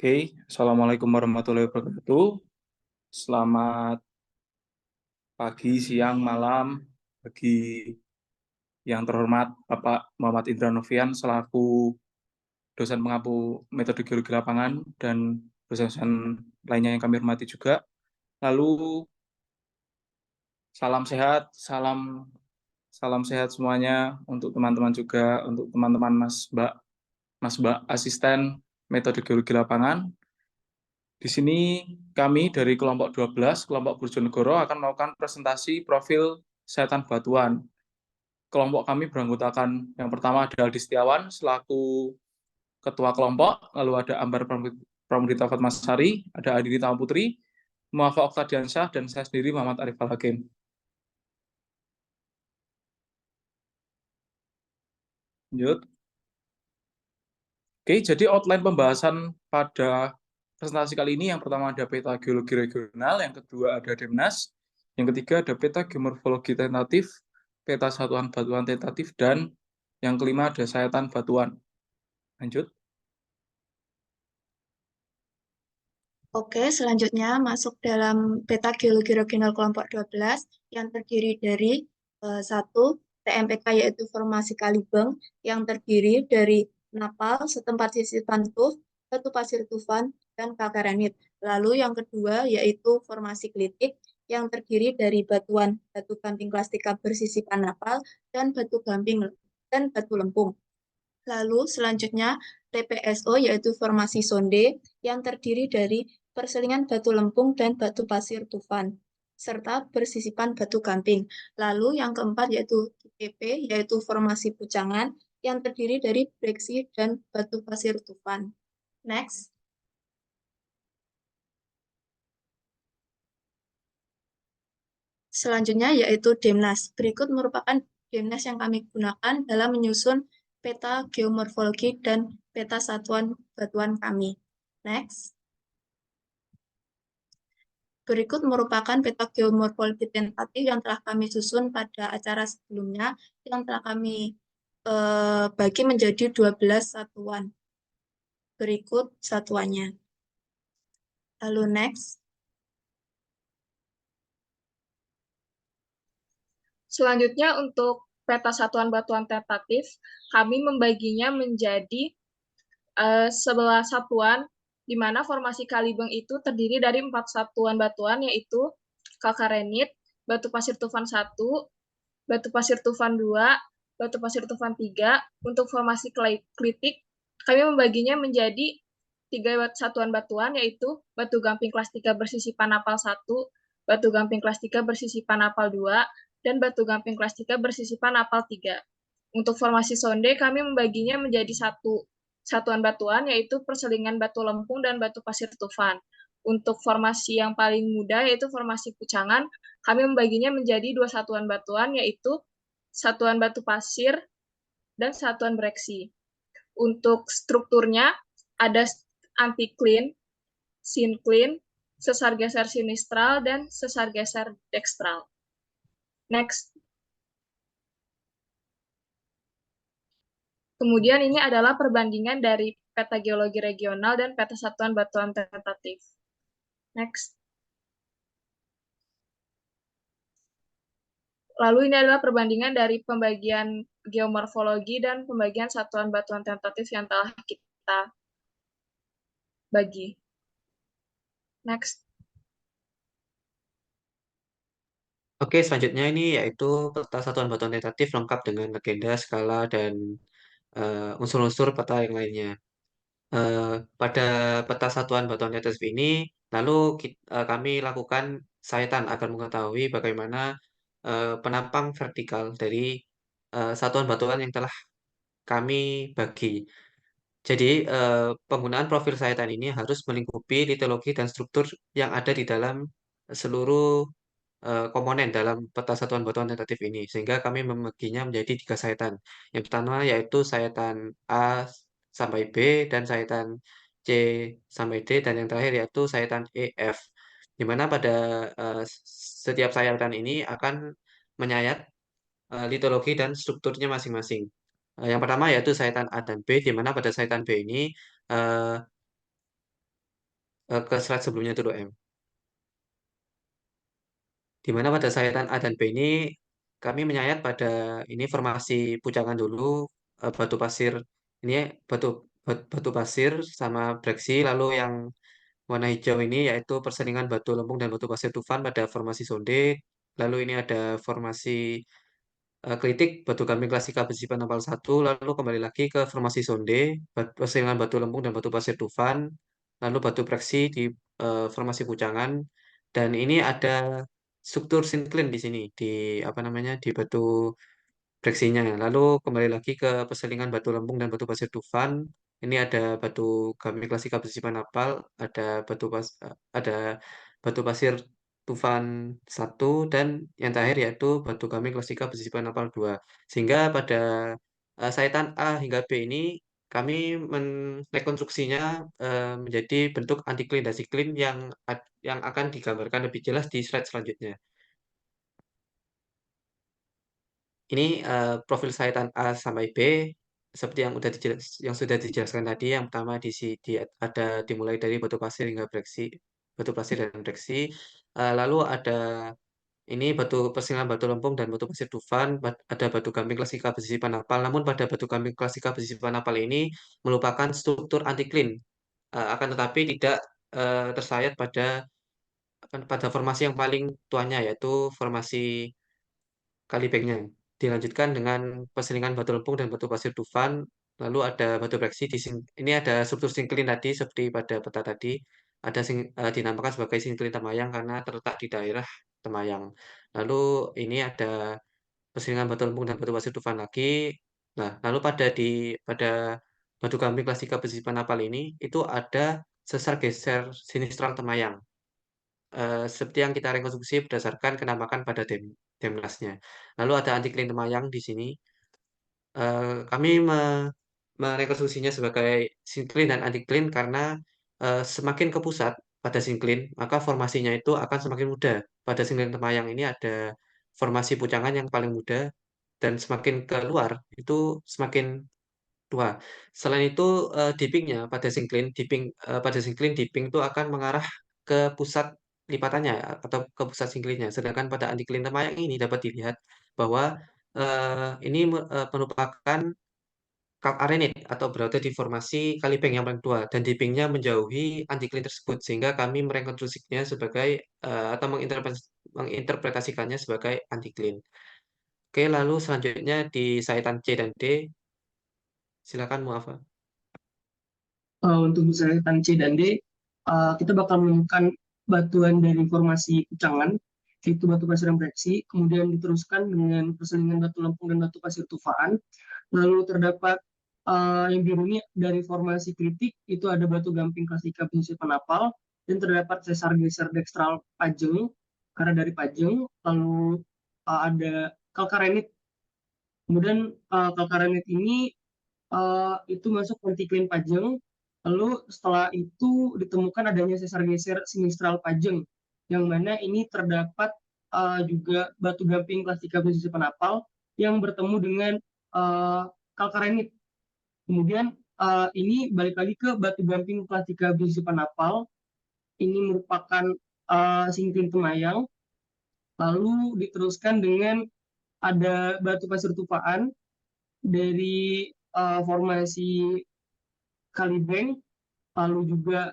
Oke, Assalamualaikum warahmatullahi wabarakatuh. Selamat pagi, siang, malam bagi yang terhormat Bapak Muhammad Indra Novian selaku dosen pengampu metode geologi lapangan dan dosen-dosen lainnya yang kami hormati juga. Lalu salam sehat, salam sehat semuanya untuk teman-teman juga, untuk teman-teman Mas Mbak asisten metode geologi lapangan. Di sini kami dari kelompok 12, kelompok Bojonegoro akan melakukan presentasi profil setan batuan. Kelompok kami beranggotakan yang pertama ada Aldi Setiawan selaku ketua kelompok, lalu ada Ambar Pramudita Fatmasari, ada Adini Tama Putri, Muafa Oktadiansyah, dan saya sendiri Muhammad Arif Al-Hakim. Lanjut. Oke, jadi outline pembahasan pada presentasi kali ini yang pertama ada peta geologi regional, yang kedua ada DEMNAS, yang ketiga ada peta geomorfologi tentatif, peta satuan batuan tentatif, dan yang kelima ada sayatan batuan. Lanjut. Oke, selanjutnya masuk dalam peta geologi regional kelompok 12 yang terdiri dari satu TMPK yaitu formasi Kalibeng yang terdiri dari napal, setempat sisipan tuf, batu pasir tufan, dan kakaranit. Lalu yang kedua yaitu formasi Klitik yang terdiri dari batu gamping klastika bersisipan napal, dan batu gamping dan batu lempung. Lalu selanjutnya TPSO yaitu formasi sonde yang terdiri dari perselingan batu lempung dan batu pasir tufan serta bersisipan batu gamping. Lalu yang keempat yaitu IPP yaitu formasi pucangan yang terdiri dari breksi dan batu pasir tufan. Next. Selanjutnya yaitu DEMNAS. Berikut merupakan DEMNAS yang kami gunakan dalam menyusun peta geomorfologi dan peta satuan batuan kami. Next. Berikut merupakan peta geomorfologi tentatif yang telah kami susun pada acara sebelumnya yang telah kami bagi menjadi 12 satuan. Berikut satuannya. Lalu next. Selanjutnya untuk peta satuan batuan tentatif, kami membaginya menjadi 11 satuan, di mana formasi Kalibeng itu terdiri dari 4 satuan batuan, yaitu kalkarenit, batu pasir tufan 1, batu pasir tufan 2, batu pasir tufan 3. Untuk formasi klitik, kami membaginya menjadi 3 satuan batuan, yaitu batu gamping kelas 3 bersisipan napal 1, batu gamping kelas 3 bersisipan napal 2, dan batu gamping kelas 3 bersisipan napal 3. Untuk formasi sonde, kami membaginya menjadi satu satuan batuan, yaitu perselingan batu lempung dan batu pasir tufan. Untuk formasi yang paling mudah, yaitu formasi pucangan, kami membaginya menjadi 2 satuan batuan, yaitu satuan batu pasir dan satuan breksi. Untuk strukturnya, ada antikline, sinkline, sesar geser sinistral, dan sesar geser dekstral. Next. Kemudian ini adalah perbandingan dari peta geologi regional dan peta satuan batuan tentatif. Next. Lalu ini adalah perbandingan dari pembagian geomorfologi dan pembagian satuan batuan tentatif yang telah kita bagi. Next. Oke, selanjutnya ini yaitu peta satuan batuan tentatif lengkap dengan legenda, skala, dan unsur-unsur peta yang lainnya. Pada peta satuan batuan tentatif ini, lalu kami lakukan sayatan agar mengetahui bagaimana penampang vertikal dari satuan batuan yang telah kami bagi. Jadi, penggunaan profil sayatan ini harus melingkupi litologi dan struktur yang ada di dalam seluruh komponen dalam peta satuan batuan tentatif ini, sehingga kami membaginya menjadi 3 sayatan. Yang pertama yaitu sayatan A sampai B dan sayatan C sampai D, dan yang terakhir yaitu sayatan EF. Di mana pada setiap sayatan ini akan menyayat litologi dan strukturnya masing-masing. Yang pertama yaitu sayatan A dan B, di mana pada sayatan B ini ke slide sebelumnya dulu, di mana pada sayatan A dan B ini kami menyayat pada ini formasi pucangan dulu, batu pasir ini batu pasir sama breksi, lalu yang warna hijau ini yaitu perselingan batu lempung dan batu pasir tufan pada formasi sonde. Lalu ini ada formasi kritik batu gamping klasika besi penempal 1, lalu kembali lagi ke formasi sonde, perselingan batu lempung dan batu pasir tufan, lalu batu preksi di formasi pucangan, dan ini ada struktur sinkline di sini di apa namanya di batu breksinya. Lalu kembali lagi ke perselingan batu lempung dan batu pasir tufan. Ini ada batu gamping klasika besi panapal, ada ada batu pasir tufan 1, dan yang terakhir yaitu batu gamping klasika besi panapal 2. Sehingga pada sayatan A hingga B ini kami merekonstruksinya menjadi bentuk antiklin dan siklin yang akan digambarkan lebih jelas di slide selanjutnya. Ini profil sayatan A sampai B seperti yang sudah dijelaskan tadi. Yang pertama ada dimulai dari batu pasir hingga breksi, batu pasir dan breksi. Lalu ada ini persilangan batu lempung dan batu pasir tufan. Ada batu gamping klasika besi panapal. Namun pada batu gamping klasika besi panapal ini merupakan struktur antiklin, akan tetapi tidak tersayat pada formasi yang paling tuanya, yaitu formasi Kalibengnya. Dilanjutkan dengan perselingan batu lempung dan batu pasir tufan. Lalu ada batu breksi. Ini ada struktur sinkline tadi seperti pada peta tadi. Dinamakan sebagai sinkline Temayang karena terletak di daerah Temayang. Lalu ini ada perselingan batu lempung dan batu pasir tufan lagi. Nah, lalu pada batu gamping klasika besi panapal ini itu ada sesar geser sinistral Temayang, seperti yang kita rekonstruksi berdasarkan kenamakan pada Demnasnya. Lalu ada antiklin Temayang di sini. Kami merekonstruksinya sebagai sinklin dan antiklin karena semakin ke pusat pada sinklin, maka formasinya itu akan semakin mudah. Pada sinklin Temayang ini ada formasi pucangan yang paling mudah, dan semakin ke luar itu semakin tua. Selain itu, pada sinklin dipping itu akan mengarah ke pusat lipatannya atau ke pusat sinklinnya. Sedangkan pada antiklin Temayang ini dapat dilihat bahwa ini merupakan kalk arenit atau berada di formasi Kalibeng yang paling tua, dan dippingnya menjauhi antiklin tersebut, sehingga kami merekonstruksinya sebagai atau menginterpretasikannya sebagai antiklin. Oke, lalu selanjutnya di sayatan C dan D, silakan Muafa. Untuk sayatan C dan D, kita bakal menemukan batuan dari formasi pucangan, yaitu batu pasir breksi, kemudian diteruskan dengan perselingan batu lempung dan batu pasir tufaan. Lalu terdapat yang biru ini dari formasi kritik, itu ada batu gamping klasika besi panapal, dan terdapat sesar geser dekstral Pajeng, karena dari Pajeng. Lalu ada kalkarenit. Kemudian kalkarenit ini itu masuk antiklin Pajeng. Lalu setelah itu ditemukan adanya sesar geser sinistral Pajeng, yang mana ini terdapat juga batu gamping klasika besi panapal yang bertemu dengan kalkarenit. Kemudian ini balik lagi ke batu gamping klasika besi panapal. Ini merupakan sinklin Temayang. Lalu diteruskan dengan ada batu pasir tufaan dari formasi Kalibeng. Lalu juga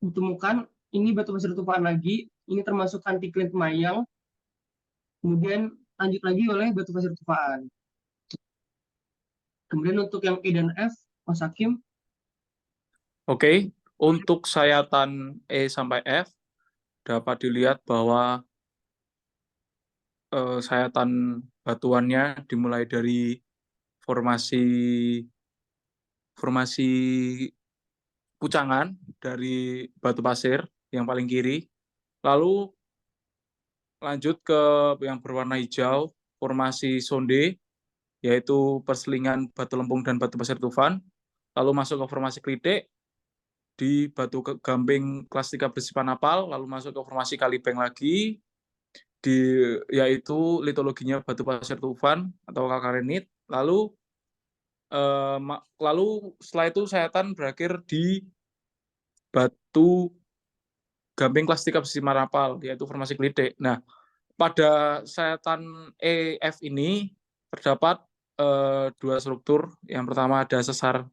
ditemukan ini batu pasir tufaan lagi, ini termasuk antiklin Temayang. Kemudian lanjut lagi oleh batu pasir tufaan. Kemudian untuk yang E dan F, Mas Hakim. Oke, untuk sayatan E sampai F dapat dilihat bahwa sayatan batuannya dimulai dari formasi pucangan dari batu pasir yang paling kiri, lalu lanjut ke yang berwarna hijau, formasi sonde, yaitu perselingan batu lempung dan batu pasir tufan, lalu masuk ke formasi kritik di batu gamping klasika besi panapal, lalu masuk ke formasi Kalibeng lagi, yaitu litologinya batu pasir tufan atau kalkarenit, lalu setelah itu sayatan berakhir di batu gamping klastika besi marapal, yaitu formasi kelitik. Nah, pada sayatan EF ini terdapat dua struktur. Yang pertama ada sesar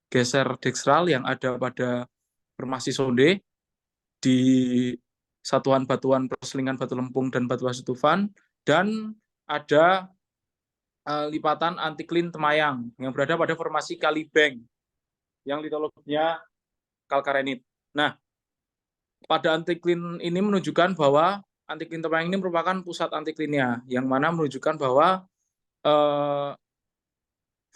geser dekstral yang ada pada formasi sonde di satuan batuan perselingan batu lempung dan batu basi tufan, dan ada lipatan antiklin Temayang yang berada pada formasi Kalibeng yang litologinya kalkarenit. Nah, pada antiklin ini menunjukkan bahwa antiklin Temayang ini merupakan pusat antiklinnya, yang mana menunjukkan bahwa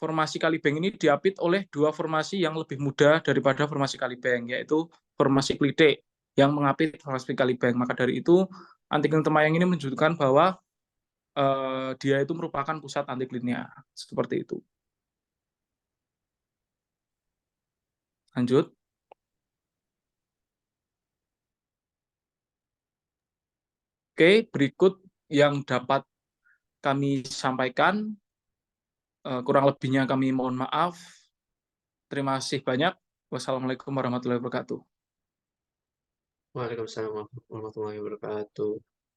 formasi Kalibeng ini diapit oleh dua formasi yang lebih muda daripada formasi Kalibeng, yaitu formasi Klitik yang mengapit formasi Kalibeng. Maka dari itu, antiklin Temayang ini menunjukkan bahwa dia itu merupakan pusat antiklinnya. Seperti itu. Lanjut. Oke, berikut yang dapat kami sampaikan. Kurang lebihnya kami mohon maaf. Terima kasih banyak. Wassalamualaikum warahmatullahi wabarakatuh. Waalaikumsalam warahmatullahi wabarakatuh.